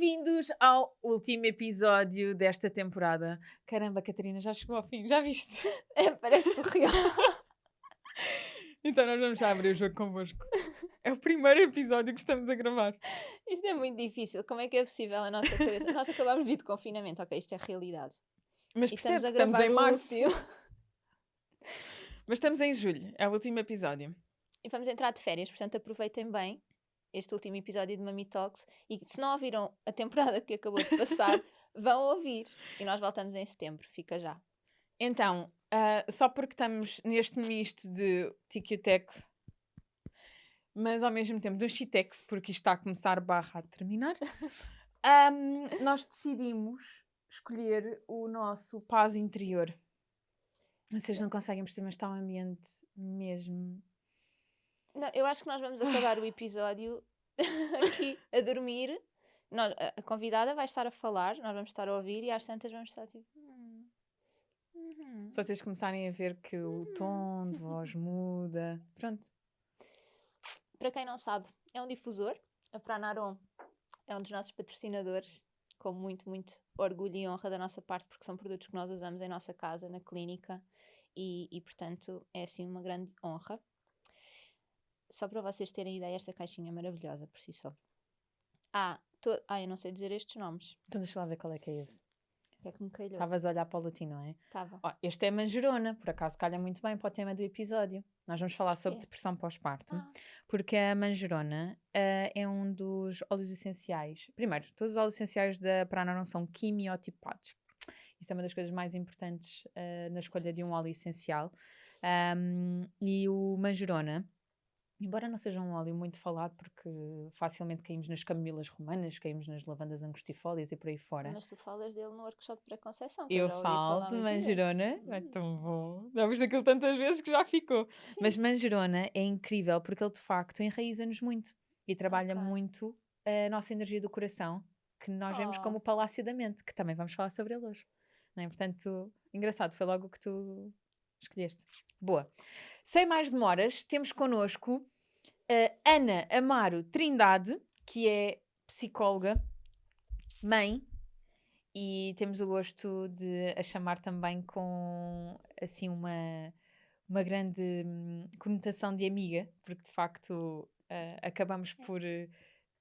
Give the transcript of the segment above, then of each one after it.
Bem-vindos ao último episódio desta temporada. Caramba, Catarina, já chegou ao fim, já viste? Parece surreal. Então nós vamos já abrir o jogo convosco. É o primeiro episódio que estamos a gravar. Isto é muito difícil. Como é que é possível a nossa cabeça? Nós acabámos de vir de confinamento, ok, isto é realidade. Mas E estamos percebes a que estamos gravar em o março. último. Mas estamos em julho, é o último episódio. E vamos entrar de férias, portanto aproveitem bem este último episódio de Mami Talks. E se não ouviram a temporada que acabou de passar, vão ouvir. E nós voltamos em setembro, fica já. Então, só porque estamos neste misto de Tiki-Tec, mas ao mesmo tempo do Shitex, porque isto está a começar barra a terminar, nós decidimos escolher o nosso paz interior. Vocês não conseguem perceber, mas está um ambiente mesmo... Não, eu acho que nós vamos acabar o episódio aqui a dormir. A convidada vai estar a falar, nós vamos estar a ouvir e às tantas vamos estar tipo... Se vocês começarem a ver que o tom de voz muda, pronto. Para quem não sabe, é um difusor. A Pranarom é um dos nossos patrocinadores, com muito, muito orgulho e honra da nossa parte, porque são produtos que nós usamos em nossa casa, na clínica, e portanto é assim uma grande honra. Só para vocês terem ideia, esta caixinha é maravilhosa por si só. Eu não sei dizer estes nomes. Então deixa lá ver qual é que é esse. O que é que me calhou? Estavas a olhar para o latino, não é? Estava. Este é manjerona, por acaso calha muito bem para o tema do episódio. Nós vamos falar sobre depressão pós-parto, porque a manjerona é um dos óleos essenciais. Primeiro, todos os óleos essenciais da Pranarom são quimiotipados. Isso é uma das coisas mais importantes na escolha de um óleo essencial. E o manjerona, embora não seja um óleo muito falado, porque facilmente caímos nas camilas romanas, caímos nas lavandas angustifólias e por aí fora. Mas tu falas dele no workshop de pré-conceição. Eu falo de manjerona, é tão bom. Já viste aquilo tantas vezes que já ficou. Sim. Mas manjerona é incrível porque ele de facto enraiza-nos muito e trabalha muito a nossa energia do coração, que nós vemos como o palácio da mente, que também vamos falar sobre ele hoje. Não é? Portanto, engraçado, foi logo o que tu escolheste. Boa. Sem mais demoras, temos connosco a Ana Amaro Trindade, que é psicóloga, mãe, e temos o gosto de a chamar também com assim uma grande conotação de amiga, porque de facto acabamos por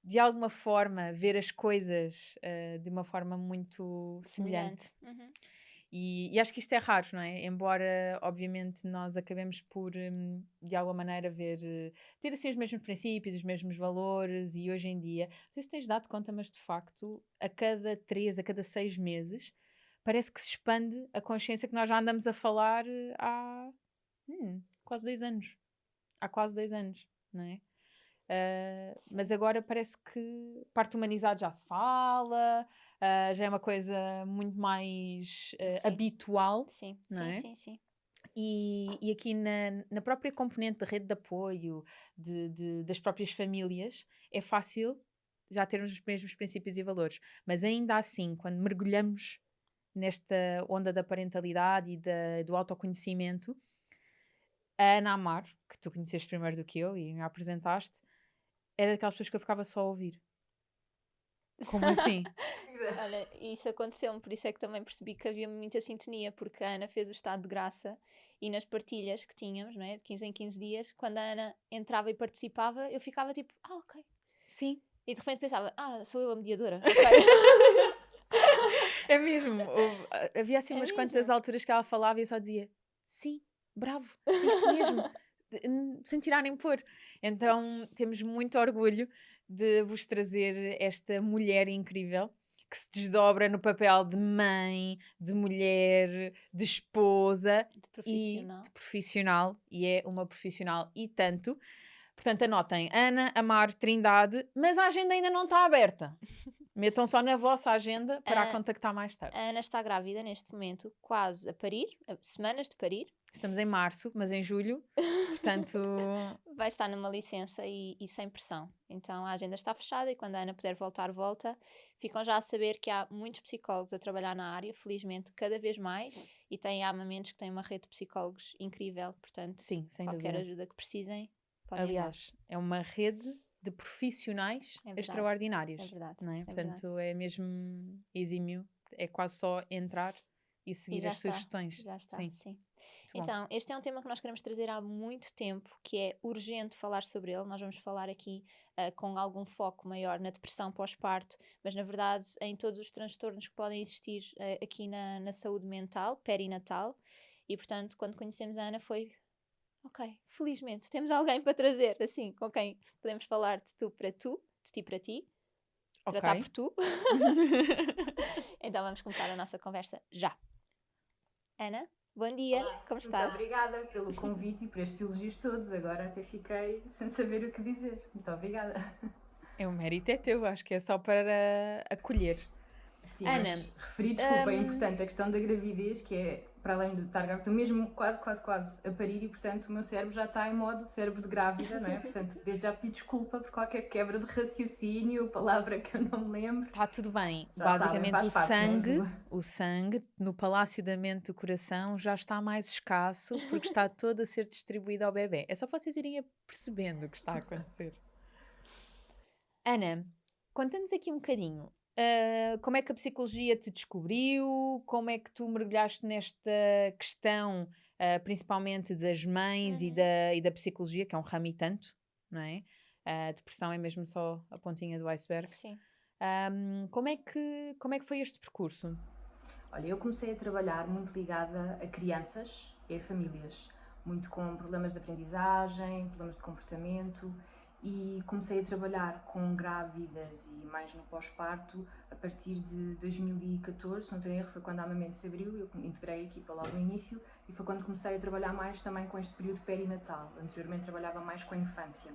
de alguma forma ver as coisas de uma forma muito semelhante. E acho que isto é raro, não é? Embora, obviamente, nós acabemos por, de alguma maneira, ter assim os mesmos princípios, os mesmos valores, e hoje em dia, não sei se tens dado conta, mas de facto, a cada 6 meses, parece que se expande a consciência que nós já andamos a falar há quase 2 anos. Há quase 2 anos, não é? Mas agora parece que parte humanizado já se fala, já é uma coisa muito mais habitual. Sim. E aqui na própria componente da rede de apoio das próprias famílias é fácil já termos os mesmos princípios e valores, mas ainda assim, quando mergulhamos nesta onda da parentalidade e do autoconhecimento, a Ana Amar, que tu conheceste primeiro do que eu e me apresentaste, era daquelas pessoas que eu ficava só a ouvir. Como assim? Olha, isso aconteceu-me, por isso é que também percebi que havia muita sintonia, porque a Ana fez o estado de graça e nas partilhas que tínhamos, não é, de 15 em 15 dias, quando a Ana entrava e participava, eu ficava tipo, ok. Sim. E de repente pensava, sou eu a mediadora. Okay. É mesmo. Havia assim umas quantas alturas que ela falava e eu só dizia, sim, bravo, isso mesmo. Sem tirar nem pôr. Então temos muito orgulho de vos trazer esta mulher incrível que se desdobra no papel de mãe, de mulher, de esposa e de profissional, e é uma profissional e tanto. Portanto, anotem, Ana Amaro Trindade, mas a agenda ainda não está aberta. Metam só na vossa agenda para a contactar mais tarde. A Ana está grávida neste momento, quase a parir, semanas de parir. Estamos em março, mas em julho, portanto... Vai estar numa licença e sem pressão. Então a agenda está fechada e quando a Ana puder voltar, volta. Ficam já a saber que há muitos psicólogos a trabalhar na área, felizmente, cada vez mais. E tem amamentos que têm uma rede de psicólogos incrível. Portanto, sim, sem qualquer dúvida. ajuda que precisem, podem Aliás, é uma rede de profissionais É verdade. extraordinários. É verdade. Não é? É Portanto, verdade. é mesmo exímio. É quase só entrar e E seguir já as está. sugestões. Já está, Sim, sim. muito bom. Então, este é um tema que nós queremos trazer há muito tempo, que é urgente falar sobre ele. Nós vamos falar aqui com algum foco maior na depressão pós-parto, mas na verdade em todos os transtornos que podem existir aqui na saúde mental, perinatal. E portanto, quando conhecemos a Ana foi, ok, felizmente temos alguém para trazer, assim, com quem podemos falar de tu, de ti para ti, tratar Ok. por tu. Então vamos começar a nossa conversa já. Ana, bom dia, Olá, como muito estás? obrigada pelo convite e por estes elogios todos. Agora até fiquei sem saber o que dizer. Muito obrigada. O mérito é teu, acho que é só para acolher. Sim, Ana, mas referi, desculpa, é importante a questão da gravidez, que é, para além de estar grávida, estou mesmo quase a parir e, portanto, o meu cérebro já está em modo cérebro de grávida, não é? Portanto, desde já pedi desculpa por qualquer quebra de raciocínio, palavra que eu não me lembro. está tudo bem. Já Basicamente sabem, faz parte, não é? o sangue no palácio da mente do coração já está mais escasso porque está todo a ser distribuído ao bebê. É só vocês irem percebendo o que está a acontecer. Ana, conta-nos aqui um bocadinho. Como é que a psicologia te descobriu? Como é que tu mergulhaste nesta questão, principalmente das mães e da psicologia, que é um ramo e tanto, não é? A depressão é mesmo só a pontinha do iceberg. Sim. Como é que foi este percurso? Olha, eu comecei a trabalhar muito ligada a crianças e a famílias, muito com problemas de aprendizagem, problemas de comportamento, e comecei a trabalhar com grávidas e mães no pós-parto a partir de 2014, se não tenho erro, foi quando a Amamento se abriu, eu integrei a equipa logo no início, e foi quando comecei a trabalhar mais também com este período perinatal. Anteriormente trabalhava mais com a infância.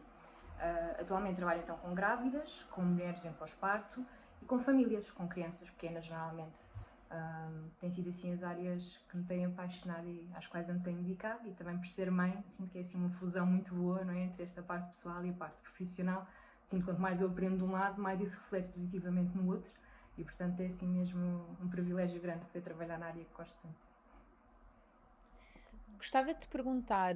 Atualmente trabalho então com grávidas, com mulheres em pós-parto e com famílias, com crianças pequenas geralmente. Tem sido assim as áreas que me têm apaixonado e às quais eu me tenho dedicado, e também por ser mãe, sinto que é assim uma fusão muito boa, não é, entre esta parte pessoal e a parte profissional. Sinto que quanto mais eu aprendo de um lado, mais isso reflete positivamente no outro, e portanto é assim mesmo um privilégio grande poder trabalhar na área que gosto tanto. Gostava de te perguntar,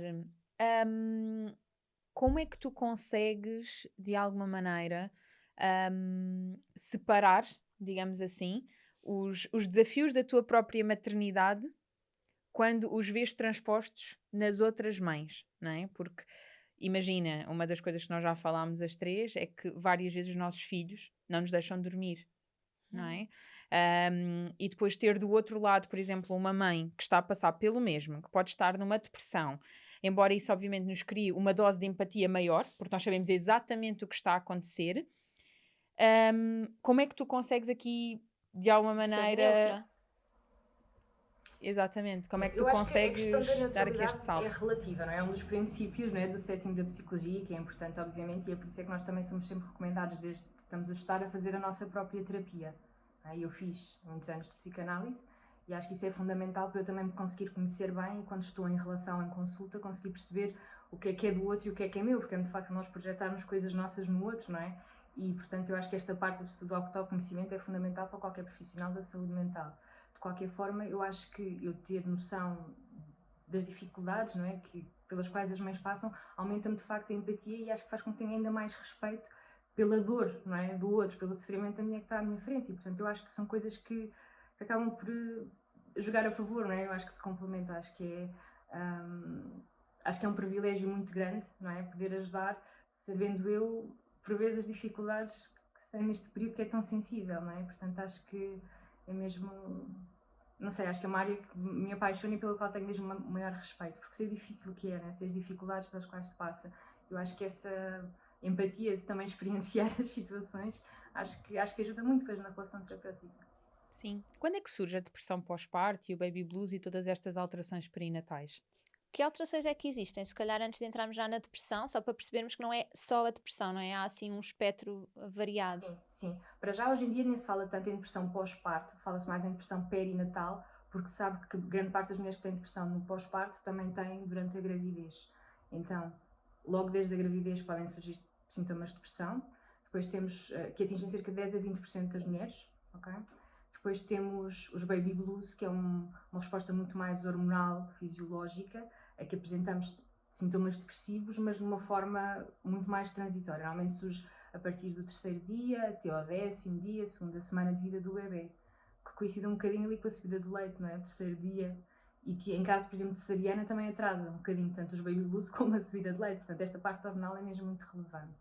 como é que tu consegues, de alguma maneira, separar, digamos assim, os desafios da tua própria maternidade quando os vês transpostos nas outras mães, não é? Porque, imagina, uma das coisas que nós já falámos as três é que várias vezes os nossos filhos não nos deixam dormir, não é? E depois ter do outro lado, por exemplo, uma mãe que está a passar pelo mesmo, que pode estar numa depressão, embora isso obviamente nos crie uma dose de empatia maior, porque nós sabemos exatamente o que está a acontecer. Como é que tu consegues aqui, de alguma Ser maneira... neutra. Exatamente, como é que tu Eu acho que a questão da consegues dar aqui este neutralidade é salto? relativa, não é? É um dos princípios, não é, do setting da psicologia, que é importante, obviamente, e é por isso é que nós também somos sempre recomendados, desde que estamos a estudar, a fazer a nossa própria terapia. Eu fiz muitos anos de psicanálise e acho que isso é fundamental para eu também me conseguir conhecer bem, e quando estou em relação, em consulta, conseguir perceber o que é do outro e o que é meu, porque é muito fácil nós projetarmos coisas nossas no outro, não é? E, portanto, eu acho que esta parte do autoconhecimento é fundamental para qualquer profissional da saúde mental. De qualquer forma, eu acho que eu ter noção das dificuldades, não é, pelas quais as mães passam, aumenta-me de facto a empatia, e acho que faz com que tenha ainda mais respeito pela dor, não é, do outro, pelo sofrimento da mulher que está à minha frente. E portanto eu acho que são coisas que acabam por jogar a favor, não é? Eu acho que se complementa, acho que é um privilégio muito grande, não é, poder ajudar, sabendo eu por vezes as dificuldades que se tem neste período que é tão sensível, não é? Portanto acho que é mesmo, não sei, acho que é uma área que me apaixona e pela qual tenho mesmo um maior respeito, porque sei o difícil que é, né? Sei as dificuldades pelas quais se passa. Eu acho que essa empatia de também experienciar as situações, acho que ajuda muito depois na relação terapêutica. Sim. Quando é que surge a depressão pós-parto e o baby blues e todas estas alterações perinatais? Que alterações é que existem? Se calhar antes de entrarmos já na depressão, só para percebermos que não é só a depressão, não é? Há assim um espectro variado. Sim. Para já hoje em dia nem se fala tanto em depressão pós-parto, fala-se mais em depressão perinatal, porque sabe que grande parte das mulheres que têm depressão no pós-parto também têm durante a gravidez. Então, logo desde a gravidez podem surgir sintomas de depressão. Depois temos, que atingem cerca de 10 a 20% das mulheres, ok? Depois temos os baby blues, que é uma resposta muito mais hormonal, fisiológica, a que apresentamos sintomas depressivos, mas de uma forma muito mais transitória. Normalmente surge a partir do 3º dia até ao 10º dia, segunda semana de vida do bebê, que coincide um bocadinho ali com a subida do leite, não é? O 3º dia, e que em caso, por exemplo, de cesariana também atrasa um bocadinho tanto os baby blues como a subida de leite. Portanto, esta parte hormonal é mesmo muito relevante.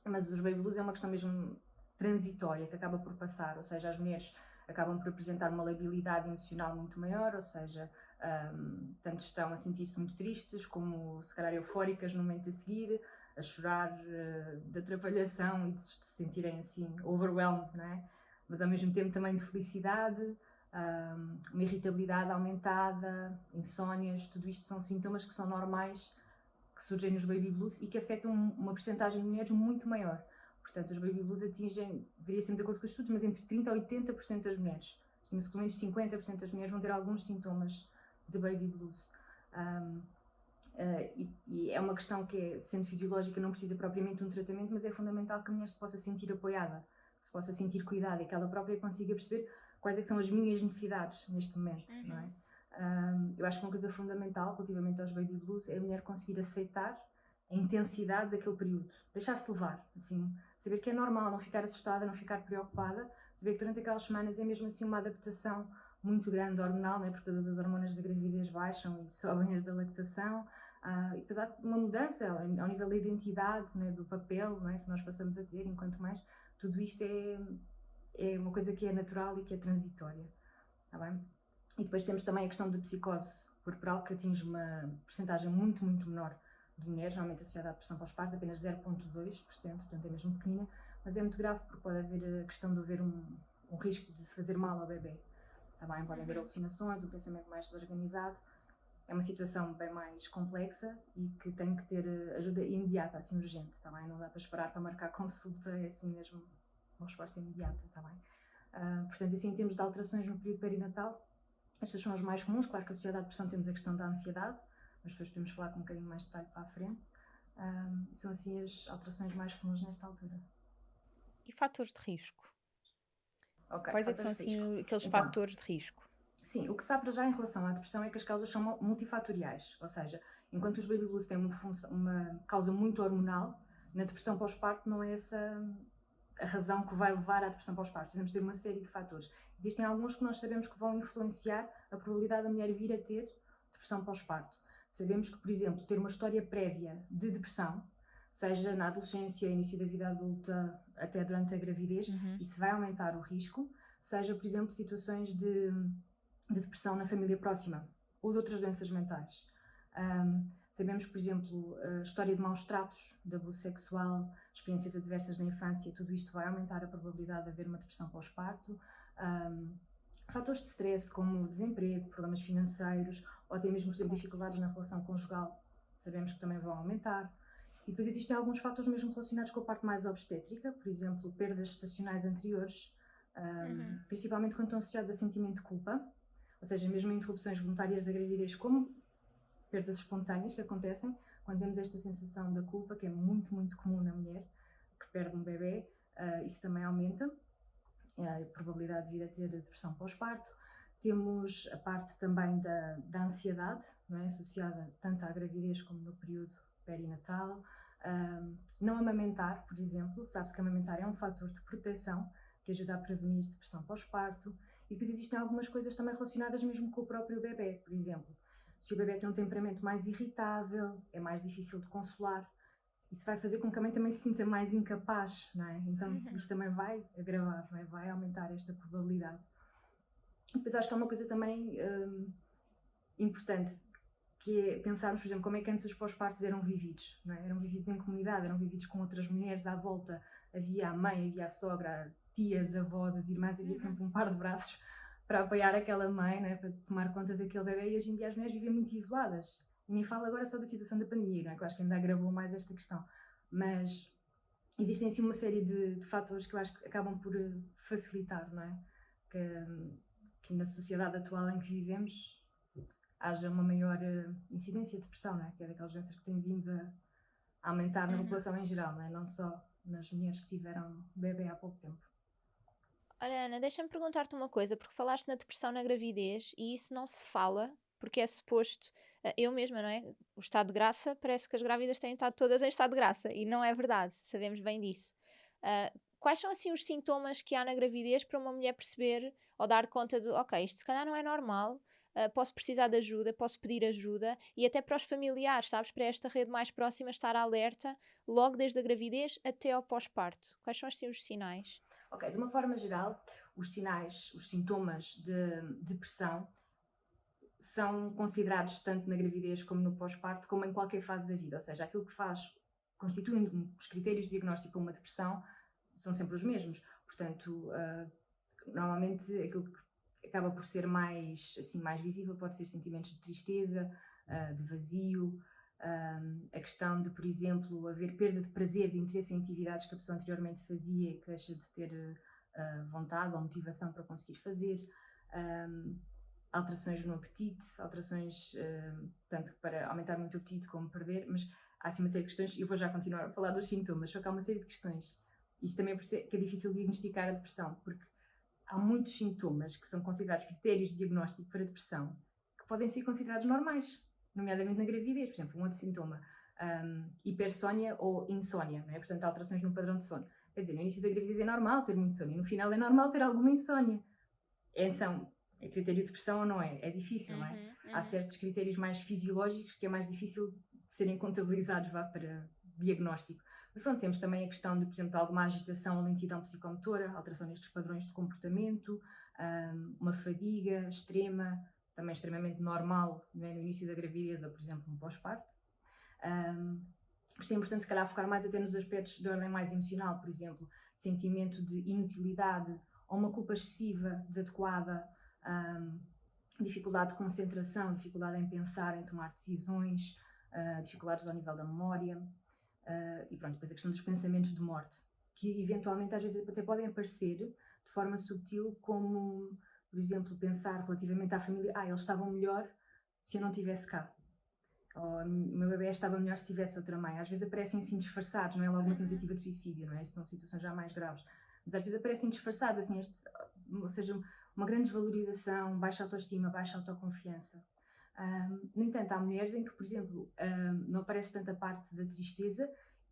Mas os baby blues é uma questão mesmo transitória, que acaba por passar, ou seja, as mulheres acabam por apresentar uma labilidade emocional muito maior, ou seja, tanto estão a sentir-se muito tristes, como se calhar eufóricas no momento a seguir, a chorar de atrapalhação e de se sentirem assim overwhelmed, não é? Mas ao mesmo tempo também de felicidade, uma irritabilidade aumentada, insónias, tudo isto são sintomas que são normais, que surgem nos baby blues e que afetam uma percentagem de mulheres muito maior. Portanto, os baby blues atingem, deveria ser de acordo com os estudos, mas entre 30% a 80% das mulheres. Estima-se que pelo menos 50% das mulheres vão ter alguns sintomas de baby blues. E é uma questão que, sendo fisiológica, não precisa propriamente de um tratamento, mas é fundamental que a mulher se possa sentir apoiada, que se possa sentir cuidada e que ela própria consiga perceber quais é que são as minhas necessidades neste momento, não é? Eu acho que uma coisa fundamental relativamente aos baby blues é a mulher conseguir aceitar a intensidade daquele período, deixar-se levar, assim, saber que é normal, não ficar assustada, não ficar preocupada, saber que durante aquelas semanas é mesmo assim uma adaptação muito grande hormonal, né, porque todas as hormonas da gravidez baixam e sobem as da lactação, e depois há uma mudança ao nível da identidade, né, do papel, né, que nós passamos a ter enquanto mães. Tudo isto é uma coisa que é natural e que é transitória, está bem? E depois temos também a questão da psicose corporal, que atinge uma percentagem muito, muito menor de mulheres, normalmente associada à depressão pós-parto, apenas 0,2%, portanto é mesmo pequenina, mas é muito grave porque pode haver a questão de haver um risco de fazer mal ao bebê. Tá bem? Podem haver alucinações, um pensamento mais desorganizado. É uma situação bem mais complexa e que tem que ter ajuda imediata, assim urgente, tá bem? Não dá para esperar para marcar consulta, é assim mesmo uma resposta imediata, tá bem? Portanto, assim, em termos de alterações no período perinatal, estas são as mais comuns. Claro que associada à depressão temos a questão da ansiedade, mas depois podemos falar com um bocadinho mais de detalhe para a frente. São assim as alterações mais comuns nesta altura. E fatores de risco? Okay, quais é que são assim aqueles então, fatores de risco? Sim, o que se sabe já em relação à depressão é que as causas são multifatoriais, ou seja, enquanto os baby blues têm uma causa muito hormonal, na depressão pós-parto não é essa a razão que vai levar à depressão pós-parto. Precisamos ter uma série de fatores. Existem alguns que nós sabemos que vão influenciar a probabilidade da mulher vir a ter depressão pós-parto. Sabemos que, por exemplo, ter uma história prévia de depressão, seja na adolescência, início da vida adulta, até durante a gravidez, isso vai aumentar o risco. Seja, por exemplo, situações de depressão na família próxima ou de outras doenças mentais. Sabemos que, por exemplo, a história de maus tratos, de abuso sexual, experiências adversas na infância, tudo isto vai aumentar a probabilidade de haver uma depressão pós-parto. Fatores de stress como desemprego, problemas financeiros ou até mesmo, por exemplo, dificuldades na relação conjugal, sabemos que também vão aumentar. E depois existem alguns fatores mesmo relacionados com a parte mais obstétrica, por exemplo, perdas gestacionais anteriores, principalmente quando estão associados a sentimento de culpa, ou seja, mesmo interrupções voluntárias da gravidez, como perdas espontâneas que acontecem, quando temos esta sensação da culpa, que é muito, muito comum na mulher que perde um bebê, isso também aumenta a probabilidade de vir a ter depressão pós-parto. Temos a parte também da ansiedade, não é? Associada tanto à gravidez como no período perinatal. Não amamentar, por exemplo, sabe-se que amamentar é um fator de proteção que ajuda a prevenir depressão pós-parto. E depois existem algumas coisas também relacionadas mesmo com o próprio bebê, por exemplo. Se o bebê tem um temperamento mais irritável, é mais difícil de consolar, isso vai fazer com que a mãe também se sinta mais incapaz, não é? Então isto também vai agravar, não é? Vai aumentar esta probabilidade. E depois acho que há uma coisa também importante, que é pensarmos, por exemplo, como é que antes os pós-partos eram vividos, não é? Eram vividos em comunidade, eram vividos com outras mulheres à volta, havia a mãe, havia a sogra, tias, avós, as irmãs, havia sempre um par de braços para apoiar aquela mãe, não é? Para tomar conta daquele bebê, e hoje em dia as mulheres vivem muito isoladas. E nem falo agora só da situação da pandemia, não é? Que eu acho que ainda agravou mais esta questão. Mas existem assim uma série de fatores que eu acho que acabam por facilitar, não é? Que na sociedade atual em que vivemos haja uma maior incidência de depressão, não é? Que é daquelas doenças que têm vindo a aumentar na população em geral, não é? Não só nas mulheres que tiveram bebê há pouco tempo. Olha, Ana, deixa-me perguntar-te uma coisa, porque falaste na depressão na gravidez e isso não se fala porque é suposto, eu mesma, não é? O estado de graça, parece que as grávidas têm estado todas em estado de graça, e não é verdade, sabemos bem disso. Quais são assim os sintomas que há na gravidez para uma mulher perceber ou dar conta de, ok, isto se calhar não é normal, posso precisar de ajuda, posso pedir ajuda, e até para os familiares, sabes, para esta rede mais próxima estar alerta logo desde a gravidez até ao pós-parto. Quais são assim os sinais? Ok, de uma forma geral, os sinais, os sintomas de depressão são considerados tanto na gravidez como no pós-parto, como em qualquer fase da vida. Ou seja, aquilo que constitui os critérios de diagnóstico para uma depressão são sempre os mesmos. Portanto, normalmente aquilo que acaba por ser mais visível pode ser sentimentos de tristeza, de vazio, a questão de, por exemplo, haver perda de prazer, de interesse em atividades que a pessoa anteriormente fazia e que deixa de ter vontade ou motivação para conseguir fazer, alterações no apetite, alterações tanto para aumentar muito o apetite como perder, mas há assim uma série de questões, e eu vou já continuar a falar dos sintomas, só que há uma série de questões. Isto também é por isso que é difícil diagnosticar a depressão, porque há muitos sintomas que são considerados critérios de diagnóstico para a depressão que podem ser considerados normais, nomeadamente na gravidez. Por exemplo, um outro sintoma, hipersónia ou insónia, não é? Portanto, alterações no padrão de sono. Quer dizer, no início da gravidez é normal ter muito sono e no final é normal ter alguma insónia. É critério de depressão ou não é? É difícil, não é? Há certos critérios mais fisiológicos que é mais difícil de serem contabilizados para diagnóstico. Mas pronto, temos também a questão de, por exemplo, de alguma agitação ou lentidão psicomotora, alteração nestes padrões de comportamento, uma fadiga extrema, também extremamente normal, não é? No início da gravidez ou, por exemplo, no pós-parto. Por isso é importante, se calhar, focar mais até nos aspectos de ordem mais emocional, por exemplo, sentimento de inutilidade ou uma culpa excessiva, desadequada, dificuldade de concentração, dificuldade em pensar, em tomar decisões, dificuldades ao nível da memória, e pronto, depois a questão dos pensamentos de morte, que eventualmente às vezes até podem aparecer de forma subtil, como, por exemplo, pensar relativamente à família, eles estavam melhor se eu não estivesse cá. Ou o meu bebê estava melhor se tivesse outra mãe. Às vezes aparecem assim disfarçados, não é logo uma tentativa de suicídio, não é? São situações já mais graves. Mas às vezes aparecem disfarçados, assim, ou seja, uma grande desvalorização, baixa autoestima, baixa autoconfiança. No entanto, há mulheres em que, por exemplo, não aparece tanta parte da tristeza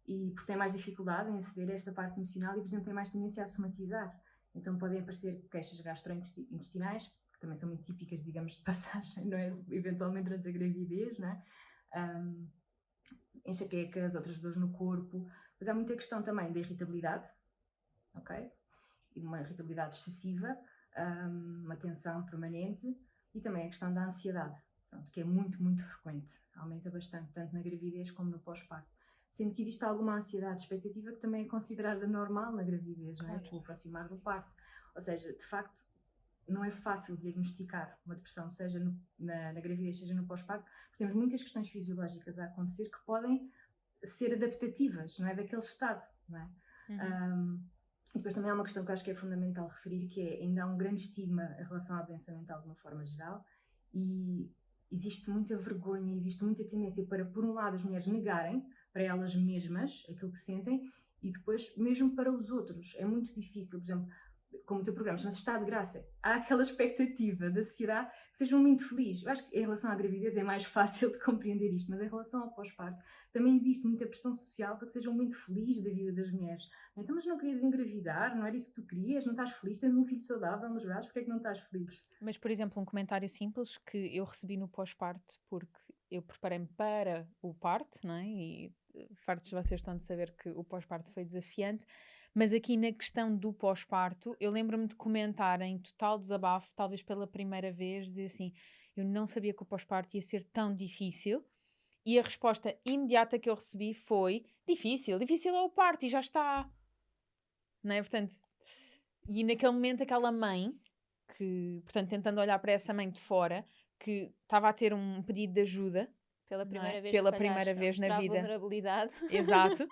e porque têm mais dificuldade em aceder a esta parte emocional e, por exemplo, têm mais tendência a somatizar. Então podem aparecer queixas gastrointestinais, que também são muito típicas, digamos, de passagem, não é? Eventualmente durante a gravidez, não é? Enxaquecas, outras dores no corpo. Mas há muita questão também da irritabilidade, ok? E uma irritabilidade excessiva, uma tensão permanente e também a questão da ansiedade, pronto, que é muito, muito frequente. Aumenta bastante, tanto na gravidez como no pós-parto. Sendo que existe alguma ansiedade expectativa que também é considerada normal na gravidez, não é? Com o aproximar do parto. Ou seja, de facto, não é fácil diagnosticar uma depressão, seja na gravidez, seja no pós-parto, porque temos muitas questões fisiológicas a acontecer que podem ser adaptativas, não é? Daquele estado, não é? E depois também há uma questão que eu acho que é fundamental referir, que é ainda há um grande estigma em relação à doença mental de uma forma geral e existe muita vergonha, existe muita tendência para, por um lado, as mulheres negarem para elas mesmas aquilo que sentem e depois mesmo para os outros. É muito difícil, por exemplo, como o teu programa chama-se Estado de Graça, há aquela expectativa da sociedade que sejam muito felizes. Eu acho que em relação à gravidez é mais fácil de compreender isto, mas em relação ao pós-parto também existe muita pressão social para que sejam muito felizes da vida das mulheres. Então, mas não querias engravidar? Não era isso que tu querias? Não estás feliz? Tens um filho saudável nos braços? Porquê é que não estás feliz? Mas, por exemplo, um comentário simples que eu recebi no pós-parto, porque eu preparei-me para o parto, não é? E fartos de vocês estão de saber que o pós-parto foi desafiante, mas aqui na questão do pós-parto, eu lembro-me de comentar em total desabafo, talvez pela primeira vez, dizer assim, eu não sabia que o pós-parto ia ser tão difícil, e a resposta imediata que eu recebi foi, difícil é o parto e já está, não é? Portanto, e naquele momento aquela mãe, que, portanto, tentando olhar para essa mãe de fora, que estava a ter um pedido de ajuda, pela não primeira é? vez, Pela se calhar, primeira a vez na mostrar vida. vulnerabilidade. Exato.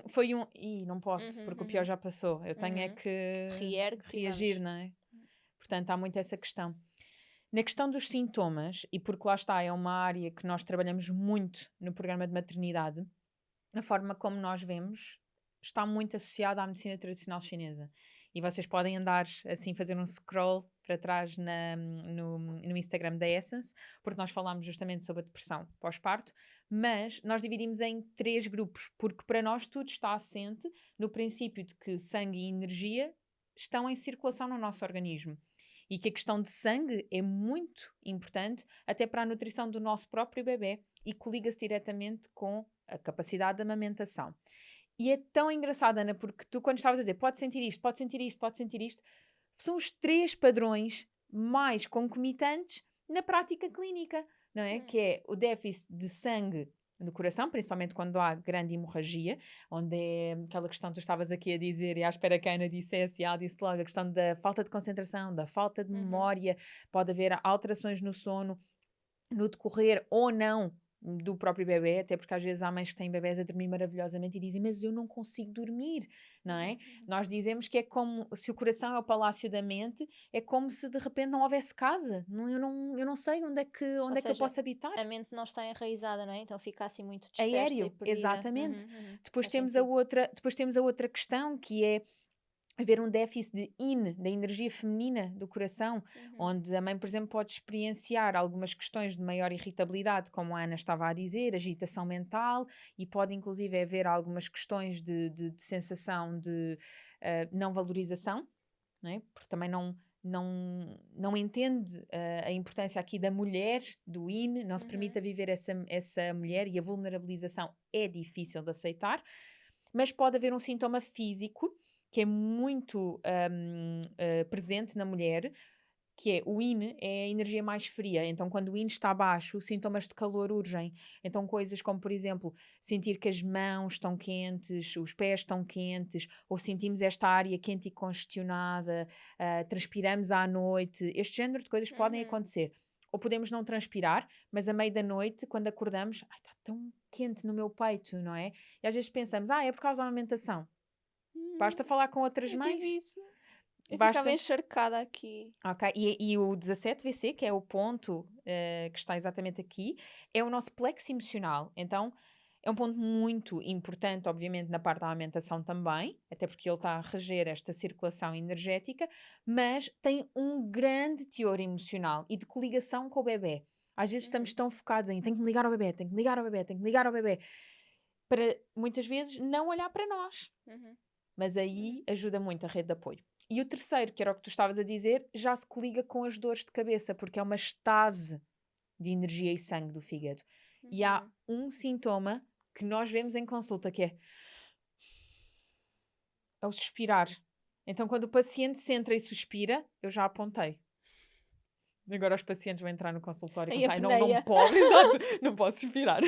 Foi um... Ih, não posso, porque o pior já passou. Eu tenho é que reagir, não é? Portanto, há muito essa questão. Na questão dos sintomas, e porque lá está, é uma área que nós trabalhamos muito no programa de maternidade, a forma como nós vemos está muito associada à medicina tradicional chinesa. E vocês podem andar assim, fazer um scroll para trás no Instagram da Essence, porque nós falámos justamente sobre a depressão pós-parto, mas nós dividimos em 3 grupos, porque para nós tudo está assente no princípio de que sangue e energia estão em circulação no nosso organismo. E que a questão de sangue é muito importante até para a nutrição do nosso próprio bebê e coliga-se diretamente com a capacidade de amamentação. E é tão engraçado, Ana, porque tu quando estavas a dizer pode sentir isto, pode sentir isto, pode sentir isto, são os 3 padrões mais concomitantes na prática clínica, não é? Que é o déficit de sangue no coração, principalmente quando há grande hemorragia, onde é aquela questão que tu estavas aqui a dizer e à espera que a Ana dissesse, e ela disse logo, a questão da falta de concentração, da falta de memória, pode haver alterações no sono, no decorrer ou não do próprio bebê, até porque às vezes há mães que têm bebés a dormir maravilhosamente e dizem, mas eu não consigo dormir, não é? Nós dizemos que é como se o coração é o palácio da mente, é como se de repente não houvesse casa, eu não sei onde é que eu posso habitar. A mente não está enraizada, não é? Então fica assim muito dispersa Aéreo, e perdida. exatamente. Depois Faz temos a outra questão, que é haver um déficit de yin, da energia feminina do coração, onde a mãe, por exemplo, pode experienciar algumas questões de maior irritabilidade, como a Ana estava a dizer, agitação mental, e pode inclusive haver algumas questões de sensação de não valorização, não é? Porque também não entende a importância aqui da mulher, do yin, não se permite viver essa mulher, e a vulnerabilização é difícil de aceitar, mas pode haver um sintoma físico que é muito presente na mulher, que é o yin, é a energia mais fria. Então, quando o yin está baixo, sintomas de calor urgem. Então, coisas como, por exemplo, sentir que as mãos estão quentes, os pés estão quentes, ou sentimos esta área quente e congestionada, transpiramos à noite. Este género de coisas podem acontecer. Ou podemos não transpirar, mas à meia da noite, quando acordamos, está tão quente no meu peito, não é? E às vezes pensamos, é por causa da amamentação. Basta falar com outras mães. Isso. Eu Basta... ficava encharcada aqui. Ok, e o 17VC, que é o ponto que está exatamente aqui, é o nosso plexo emocional. Então, é um ponto muito importante, obviamente, na parte da amamentação também, até porque ele está a reger esta circulação energética, mas tem um grande teor emocional e de coligação com o bebê. Às vezes estamos tão focados em tenho que me ligar ao bebê, tenho que me ligar ao bebê, tenho que me ligar ao bebê, para muitas vezes não olhar para nós. Mas aí ajuda muito a rede de apoio. E o terceiro, que era o que tu estavas a dizer, já se coliga com as dores de cabeça, porque é uma estase de energia e sangue do fígado. E há um sintoma que nós vemos em consulta, que é o suspirar. Então, quando o paciente se entra e suspira, eu já apontei. Agora os pacientes vão entrar no consultório e pensar, não pode, exato, não posso suspirar.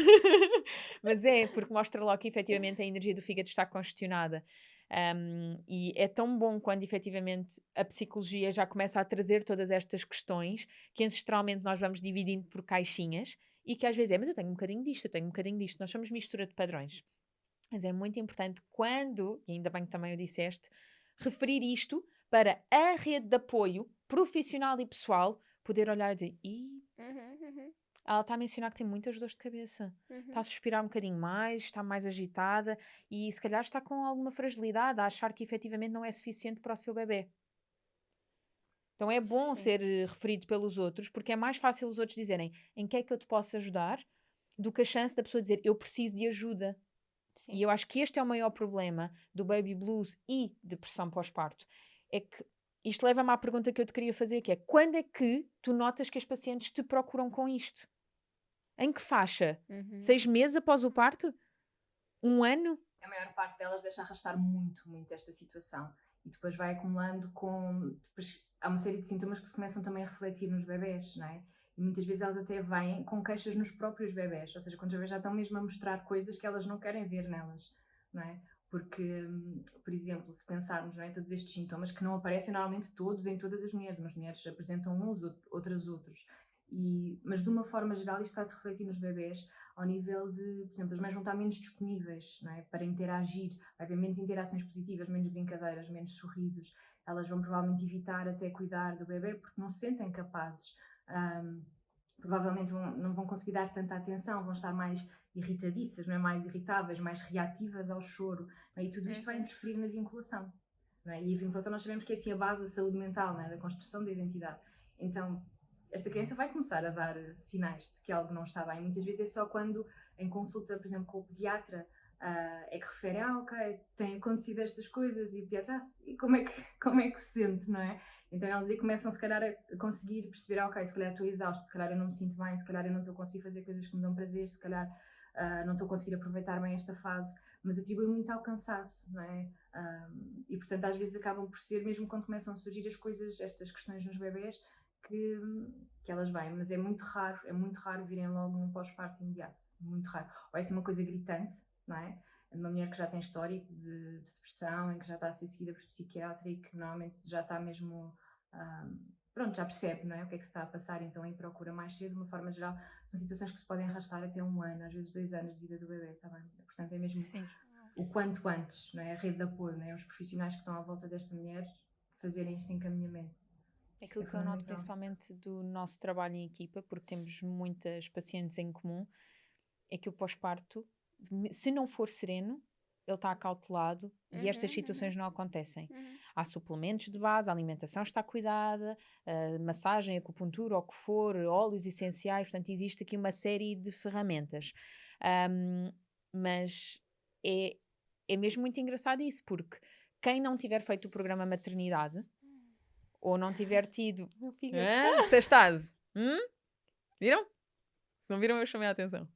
Mas é, porque mostra logo que efetivamente a energia do fígado está congestionada. E é tão bom quando efetivamente a psicologia já começa a trazer todas estas questões que ancestralmente nós vamos dividindo por caixinhas e que às vezes mas eu tenho um bocadinho disto, eu tenho um bocadinho disto. Nós somos mistura de padrões. Mas é muito importante quando, e ainda bem que também o disseste, referir isto para a rede de apoio profissional e pessoal poder olhar e dizer ela está a mencionar que tem muitas dores de cabeça, está a suspirar um bocadinho mais, está mais agitada e se calhar está com alguma fragilidade, a achar que efetivamente não é suficiente para o seu bebê. Então é bom ser referido pelos outros, porque é mais fácil os outros dizerem em que é que eu te posso ajudar, do que a chance da pessoa dizer eu preciso de ajuda. Sim. E eu acho que este é o maior problema do baby blues e depressão pós-parto. É que isto leva-me à pergunta que eu te queria fazer, que é quando é que tu notas que as pacientes te procuram com isto? Em que faixa? 6 meses após o parto? 1 ano? A maior parte delas deixa arrastar muito esta situação. E depois vai acumulando depois há uma série de sintomas que se começam também a refletir nos bebés, não é? E muitas vezes elas até vêm com queixas nos próprios bebés. Ou seja, quando os bebés já estão mesmo a mostrar coisas que elas não querem ver nelas, não é? Porque, por exemplo, se pensarmos, não é, todos estes sintomas que não aparecem normalmente todos em todas as mulheres. Umas mulheres apresentam uns, outras outros. Mas de uma forma geral isto vai-se refletir nos bebés ao nível de, por exemplo, as mães vão estar menos disponíveis, não é, para interagir, vai haver menos interações positivas, menos brincadeiras, menos sorrisos, elas vão provavelmente evitar até cuidar do bebê porque não se sentem capazes, provavelmente não vão conseguir dar tanta atenção, vão estar mais irritadiças, não é? Mais irritáveis, mais reativas ao choro, não é? E tudo isto vai interferir na vinculação. não é? E a vinculação nós sabemos que é assim a base da saúde mental, não é? Da construção da identidade. Então, esta criança vai começar a dar sinais de que algo não está bem. Muitas vezes é só quando, em consulta, por exemplo, com o pediatra, é que refere, ok, tem acontecido estas coisas, e o pediatra, e como é que se sente, não é? Então eles aí começam, se calhar, a conseguir perceber, ok, se calhar estou exausto, se calhar eu não me sinto bem, se calhar eu não estou a conseguir fazer coisas que me dão prazer, se calhar não estou a conseguir aproveitar bem esta fase, mas atribui muito ao cansaço, não é? E portanto às vezes acabam por ser, mesmo quando começam a surgir as coisas, estas questões nos bebés, que elas vêm, mas é muito raro virem logo num pós-parto imediato, muito raro. Ou é assim uma coisa gritante, não é? Uma mulher que já tem histórico de depressão, em que já está a ser seguida por psiquiatra e que normalmente já está mesmo, pronto, já percebe, não é? O que é que se está a passar, então aí procura mais cedo. De uma forma geral, são situações que se podem arrastar até 1 ano, às vezes 2 anos de vida do bebê, está bem? Portanto, é mesmo Sim. o quanto antes, não é? A rede de apoio, não é? Os profissionais que estão à volta desta mulher fazerem este encaminhamento. Aquilo que eu noto principalmente do nosso trabalho em equipa, porque temos muitas pacientes em comum, é que o pós-parto, se não for sereno, ele está acautelado e estas situações não acontecem. Há suplementos de base, a alimentação está cuidada, a massagem, acupuntura, ou o que for, óleos essenciais, portanto existe aqui uma série de ferramentas. Mas é mesmo muito engraçado isso, porque quem não tiver feito o programa maternidade, ou não tiver tido sextase, viram? Se não viram, eu chamei a atenção.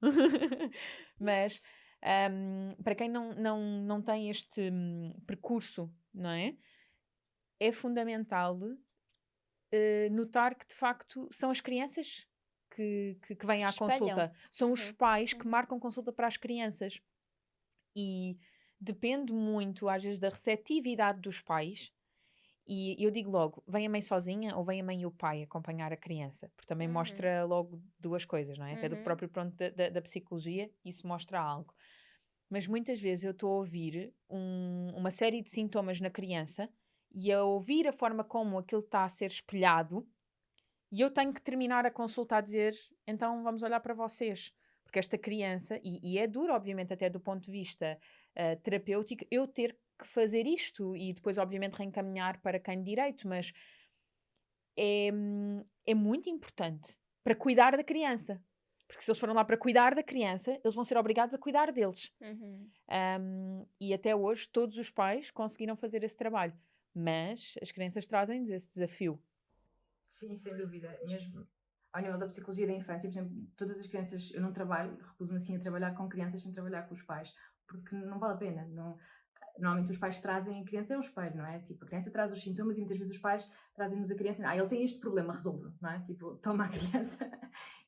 Mas para quem não tem este percurso, não é? É fundamental notar que de facto são as crianças que vêm à consulta. São os pais que marcam consulta para as crianças. E depende muito, às vezes, da receptividade dos pais. E eu digo logo, vem a mãe sozinha ou vem a mãe e o pai acompanhar a criança? Porque também mostra logo duas coisas, não é? Até do próprio ponto da psicologia, isso mostra algo. Mas muitas vezes eu estou a ouvir uma série de sintomas na criança e a ouvir a forma como aquilo está a ser espelhado, e eu tenho que terminar a consulta a dizer, então vamos olhar para vocês. Porque esta criança, e é duro, obviamente, até do ponto de vista terapêutico, eu ter que fazer isto e depois, obviamente, reencaminhar para quem de direito, mas é muito importante para cuidar da criança. Porque se eles foram lá para cuidar da criança, eles vão ser obrigados a cuidar deles. E até hoje, todos os pais conseguiram fazer esse trabalho. Mas as crianças trazem-nos esse desafio. Sim, sem dúvida. Mesmo ao nível da psicologia da infância, por exemplo, todas as crianças, eu não trabalho, recuso-me assim a trabalhar com crianças sem trabalhar com os pais, porque não vale a pena. Normalmente os pais trazem a criança, é um espelho, não é? Tipo, a criança traz os sintomas e muitas vezes os pais trazem-nos a criança, ele tem este problema, resolve, não é? Tipo, toma a criança.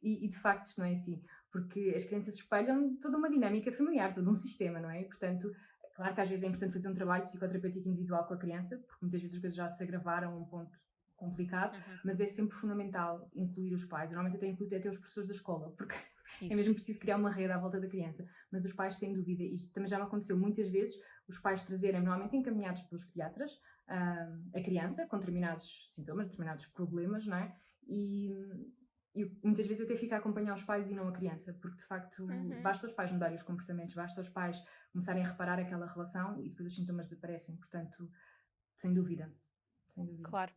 E de facto isto não é assim, porque as crianças espelham toda uma dinâmica familiar, todo um sistema, não é? E portanto, claro que às vezes é importante fazer um trabalho psicoterapêutico individual com a criança, porque muitas vezes as coisas já se agravaram a um ponto complicado, mas é sempre fundamental incluir os pais. Normalmente até incluir até os professores da escola, porque é mesmo preciso criar uma rede à volta da criança. Mas os pais, sem dúvida, isto também já me aconteceu muitas vezes, os pais trazerem, normalmente encaminhados pelos pediatras, a criança com determinados sintomas, determinados problemas, não é? E muitas vezes até fica a acompanhar os pais e não a criança, porque de facto basta os pais mudarem os comportamentos, basta os pais começarem a reparar aquela relação e depois os sintomas desaparecem. Portanto, sem dúvida. Claro.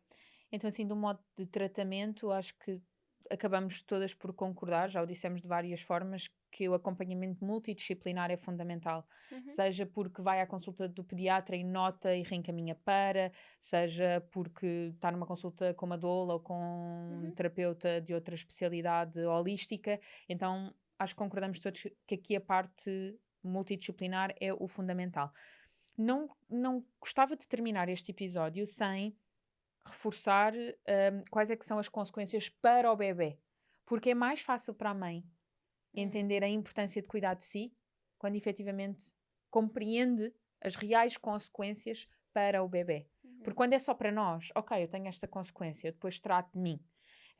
Então, assim, do modo de tratamento, acho que acabamos todas por concordar, já o dissemos de várias formas, que o acompanhamento multidisciplinar é fundamental. Seja porque vai à consulta do pediatra e nota e reencaminha para, seja porque está numa consulta com uma doula ou com um terapeuta de outra especialidade holística. Então, acho que concordamos todos que aqui a parte multidisciplinar é o fundamental. Não gostava de terminar este episódio sem reforçar quais é que são as consequências para o bebê. Porque é mais fácil para a mãe entender a importância de cuidar de si quando efetivamente compreende as reais consequências para o bebê. Porque quando é só para nós, ok, eu tenho esta consequência, eu depois trato de mim.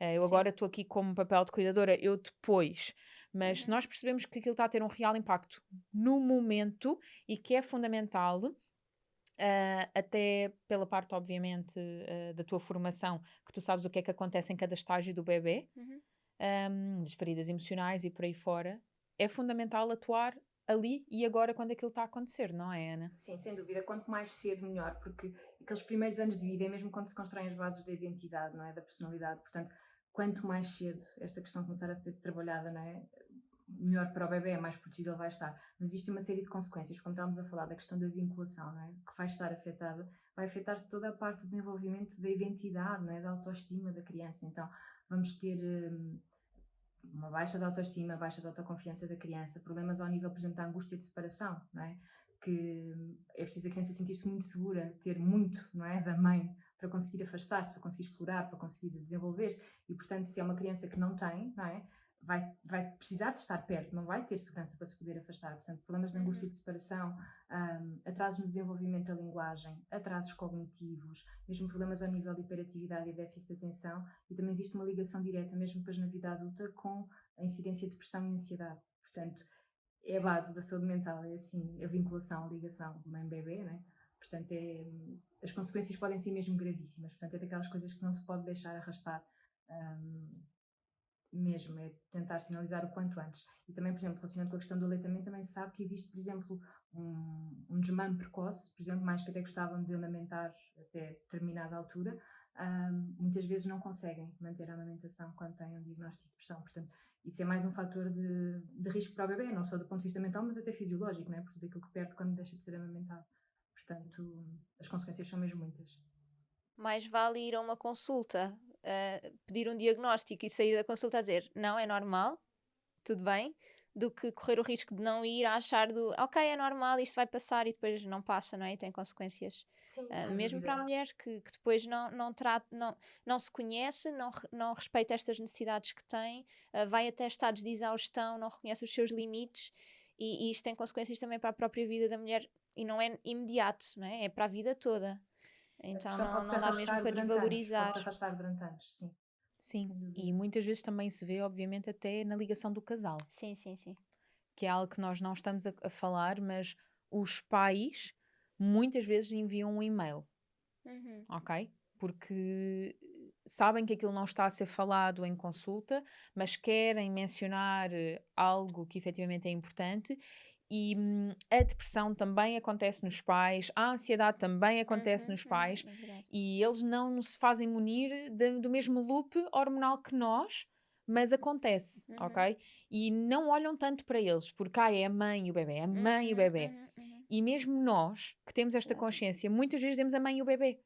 Eu agora estou aqui como papel de cuidadora, eu depois. Mas se nós percebemos que aquilo está a ter um real impacto no momento e que é fundamental, até pela parte, obviamente, da tua formação, que tu sabes o que é que acontece em cada estágio do bebê, das feridas emocionais e por aí fora, é fundamental atuar ali e agora quando aquilo está a acontecer, não é, Ana? Sim, sem dúvida. Quanto mais cedo, melhor, porque aqueles primeiros anos de vida é mesmo quando se constroem as bases da identidade, não é? Da personalidade. Portanto, quanto mais cedo esta questão começar a ser trabalhada, não é? Melhor para o bebê, mais protegido ele vai estar. Mas existe uma série de consequências, como estávamos a falar da questão da vinculação, não é? Que vai estar afetada, vai afetar toda a parte do desenvolvimento da identidade, não é? Da autoestima da criança. Então, vamos ter uma baixa de autoestima, baixa de autoconfiança da criança, problemas ao nível, por exemplo, da angústia de separação, não é? Que é preciso a criança sentir-se muito segura, ter muito, não é? Da mãe para conseguir afastar-se, para conseguir explorar, para conseguir desenvolver-se. E, portanto, se é uma criança que não tem, não é? Vai precisar de estar perto, não vai ter segurança para se poder afastar. Portanto, problemas de angústia de separação, atrasos no desenvolvimento da linguagem, atrasos cognitivos, mesmo problemas ao nível de hiperatividade e déficit de atenção, e também existe uma ligação direta, mesmo depois na vida adulta, com a incidência de depressão e ansiedade. Portanto, é a base da saúde mental, é assim, a vinculação, a ligação mãe-bebê, né? Portanto, as consequências podem ser mesmo gravíssimas. Portanto, é daquelas coisas que não se pode deixar arrastar. Mesmo, é tentar sinalizar o quanto antes. E também, por exemplo, relacionando com a questão do aleitamento, também se sabe que existe, por exemplo, um desmame precoce, por exemplo, mais que até gostavam de amamentar até determinada altura, muitas vezes não conseguem manter a amamentação quando têm um diagnóstico de depressão. Portanto, isso é mais um fator de risco para o bebê, não só do ponto de vista mental, mas até fisiológico, não é? Por tudo aquilo que perde quando deixa de ser amamentado. Portanto, as consequências são mesmo muitas. Mais vale ir a uma consulta, pedir um diagnóstico e sair da consulta a dizer não, é normal, tudo bem, do que correr o risco de não ir a achar ok, é normal, isto vai passar e depois não passa, não é? E tem consequências. Sim, Mesmo para a mulher que depois não se conhece, não respeita estas necessidades que tem, vai até estados de exaustão, não reconhece os seus limites e isto tem consequências também para a própria vida da mulher e não é imediato, não é? É para a vida toda. Então não dá mesmo para desvalorizar. Pode-se arrastar durante anos, sim. Sim, e muitas vezes também se vê, obviamente, até na ligação do casal. Sim, sim, sim. Que é algo que nós não estamos a falar, mas os pais muitas vezes enviam um e-mail, ok? Porque sabem que aquilo não está a ser falado em consulta, mas querem mencionar algo que efetivamente é importante. E a depressão também acontece nos pais, a ansiedade também acontece nos pais, É verdade. e eles não se fazem munir do mesmo loop hormonal que nós, mas acontece, ok? E não olham tanto para eles, porque é a mãe e o bebê, é a mãe e o bebê. E mesmo nós, que temos esta consciência, muitas vezes temos a mãe e o bebê,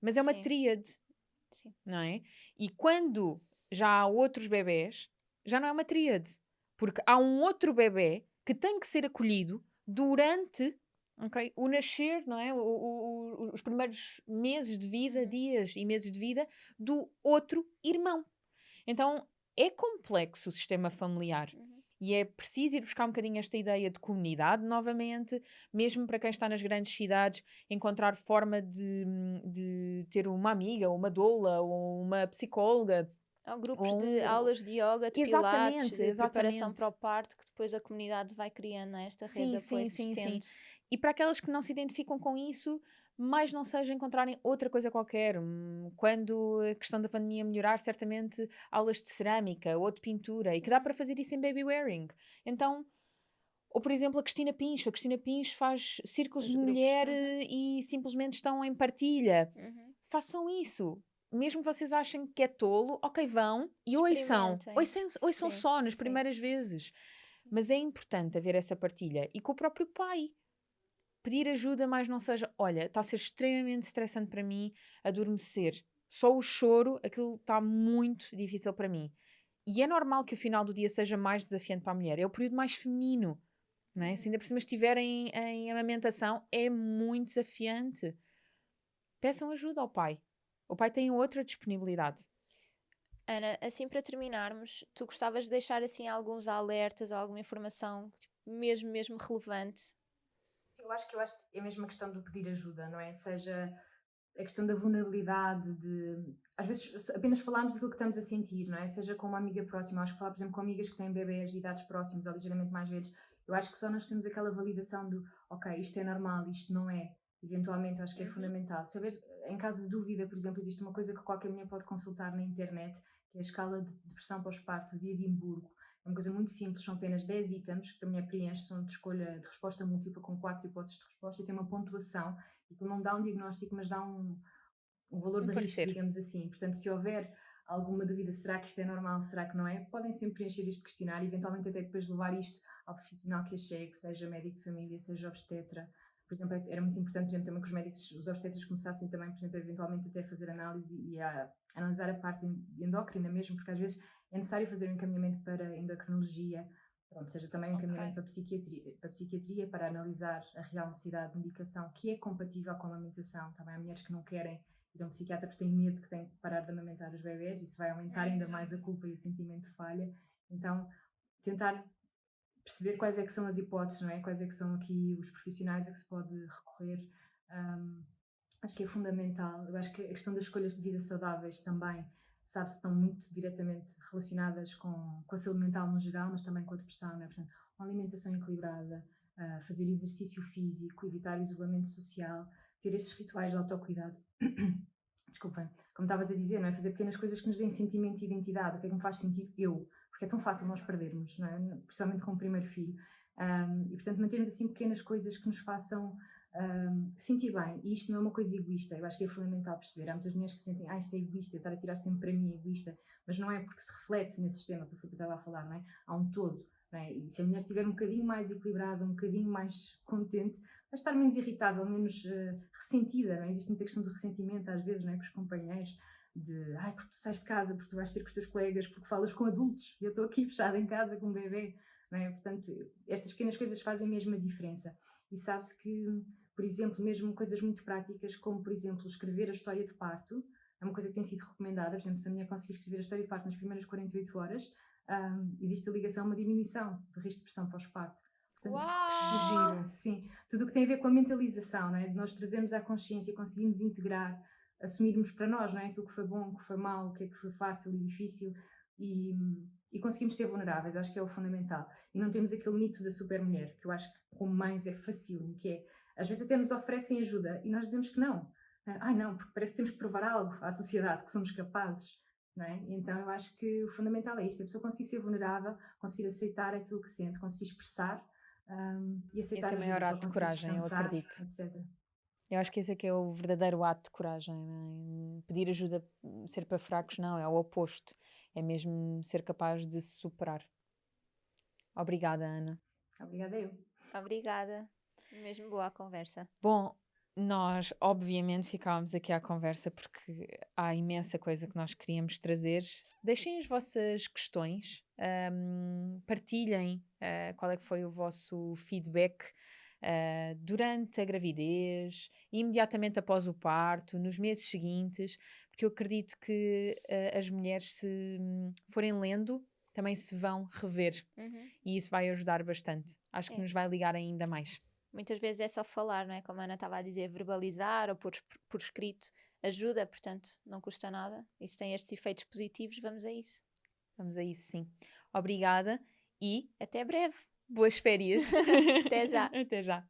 mas é uma Sim. tríade, Sim. não é? E quando já há outros bebés, já não é uma tríade, porque há um outro bebê que tem que ser acolhido durante o nascer, não é? Os primeiros meses de vida, dias e meses de vida do outro irmão. Então é complexo o sistema familiar. E é preciso ir buscar um bocadinho esta ideia de comunidade novamente, mesmo para quem está nas grandes cidades, encontrar forma de ter uma amiga, ou uma doula, ou uma psicóloga. Há grupos de aulas de yoga, de pilates, de preparação para o parto, que depois a comunidade vai criando esta rede de apoio existente. Sim. E para aquelas que não se identificam com isso, mais não seja encontrarem outra coisa qualquer. Quando a questão da pandemia melhorar, certamente aulas de cerâmica ou de pintura, e que dá para fazer isso em baby wearing. Então, ou por exemplo a Cristina Pincho faz círculos de mulher e simplesmente estão em partilha. Façam isso. Mesmo que vocês achem que é tolo, ok, vão e ouçam só nas primeiras vezes. Mas é importante haver essa partilha e com o próprio pai. Pedir ajuda, mas não seja, olha, está a ser extremamente estressante para mim adormecer. Só o choro, aquilo está muito difícil para mim. E é normal que o final do dia seja mais desafiante para a mulher. É o período mais feminino. Não é? Se ainda por cima estiver em amamentação, é muito desafiante. Peçam ajuda ao pai. O pai tem outra disponibilidade. Ana, assim para terminarmos, tu gostavas de deixar assim alguns alertas, alguma informação mesmo relevante? Sim, eu acho que é mesmo a questão do pedir ajuda, não é? Seja a questão da vulnerabilidade, às vezes apenas falarmos daquilo que estamos a sentir, não é? Seja com uma amiga próxima, acho que falar, por exemplo, com amigas que têm bebês de idades próximas ou ligeiramente mais velhos, eu acho que só nós temos aquela validação do, ok, isto é normal, isto não é. Eventualmente, acho que é fundamental. Se houver, em caso de dúvida, por exemplo, existe uma coisa que qualquer mulher pode consultar na internet, que é a escala de depressão pós-parto de Edimburgo. É uma coisa muito simples, são apenas 10 itens que a mulher preenche, são de escolha de resposta múltipla com 4 hipóteses de resposta e tem uma pontuação E que não dá um diagnóstico, mas dá um valor de risco, parecer. digamos assim. Portanto, se houver alguma dúvida, será que isto é normal, será que não é? Podem sempre preencher este questionário e eventualmente até depois levar isto ao profissional que achegue, seja médico de família, seja obstetra. Por exemplo, era muito importante, por exemplo, também que os médicos, os obstetras começassem também, por exemplo, eventualmente até a fazer análise e a analisar a parte endócrina mesmo, porque às vezes é necessário fazer um encaminhamento para endocrinologia, pronto, seja também um encaminhamento para psiquiatria, para analisar a real necessidade de medicação que é compatível com a amamentação. Também há mulheres que não querem ir a um psiquiatra porque têm medo que têm que parar de amamentar os bebés, isso vai aumentar ainda mais a culpa e o sentimento de falha. Então, tentar perceber quais é que são as hipóteses, não é? Quais é que são aqui os profissionais a que se pode recorrer. Acho que é fundamental. Eu acho que a questão das escolhas de vida saudáveis também, sabe-se, estão muito diretamente relacionadas com a saúde mental no geral, mas também com a depressão, não é? Portanto, uma alimentação equilibrada, fazer exercício físico, evitar o isolamento social, ter estes rituais de autocuidado. Desculpem, como estavas a dizer, não é? Fazer pequenas coisas que nos deem sentimento e identidade, o que é que me faz sentir eu, porque é tão fácil nós perdermos, não é? Principalmente com o primeiro filho. E portanto mantermos assim pequenas coisas que nos façam sentir bem, e isto não é uma coisa egoísta, eu acho que é fundamental perceber. Há muitas mulheres que sentem, isto é egoísta, eu estar a tirar este tempo para mim é egoísta, mas não é, porque se reflete nesse sistema, porque foi o que eu estava a falar, não é? Há um todo, não é? E se a mulher estiver um bocadinho mais equilibrada, um bocadinho mais contente, vai estar menos irritável, menos ressentida, não é? Existe muita questão de ressentimento às vezes, não é? Com os companheiros, de, porque tu sais de casa, porque tu vais ter com os teus colegas, porque falas com adultos, e eu estou aqui fechada em casa com um bebê, não é? Portanto, estas pequenas coisas fazem mesmo a diferença. E sabe-se que, por exemplo, mesmo coisas muito práticas, como, por exemplo, escrever a história de parto, é uma coisa que tem sido recomendada. Por exemplo, se a mulher conseguir escrever a história de parto nas primeiras 48 horas, existe a ligação a uma diminuição do risco de depressão pós-parto. Uau! Que giro! Sim, tudo o que tem a ver com a mentalização, não é? De nós trazermos à consciência, conseguirmos integrar, assumirmos para nós, não é? Aquilo que foi bom, o que foi mau, o que é que foi fácil e difícil, e conseguimos ser vulneráveis. Eu acho que é o fundamental. E não temos aquele mito da super-mulher, que eu acho que como mães é facílimo, que é, às vezes até nos oferecem ajuda e nós dizemos que não. Não, porque parece que temos que provar algo à sociedade, que somos capazes, não é? Então eu acho que o fundamental é isto, a pessoa conseguir ser vulnerável, conseguir aceitar aquilo que sente, conseguir expressar e aceitar Esse é o maior ato de coragem, eu acredito. etc. Eu acho que esse é que é o verdadeiro ato de coragem, não é? Pedir ajuda, ser para fracos, não, é o oposto. É mesmo ser capaz de se superar. Obrigada, Ana. Obrigada eu. Obrigada. Mesmo boa a conversa. Bom, nós obviamente ficámos aqui à conversa porque há imensa coisa que nós queríamos trazer. Deixem as vossas questões, partilhem qual é que foi o vosso feedback durante a gravidez, imediatamente após o parto, nos meses seguintes, porque eu acredito que as mulheres, se forem lendo, também se vão rever e isso vai ajudar bastante. Acho que nos vai ligar ainda mais. Muitas vezes é só falar, não é? Como a Ana estava a dizer, verbalizar ou por escrito ajuda, portanto não custa nada. E se tem estes efeitos positivos, vamos a isso. Vamos a isso, sim. Obrigada e até breve. Boas férias. Até já. Até já.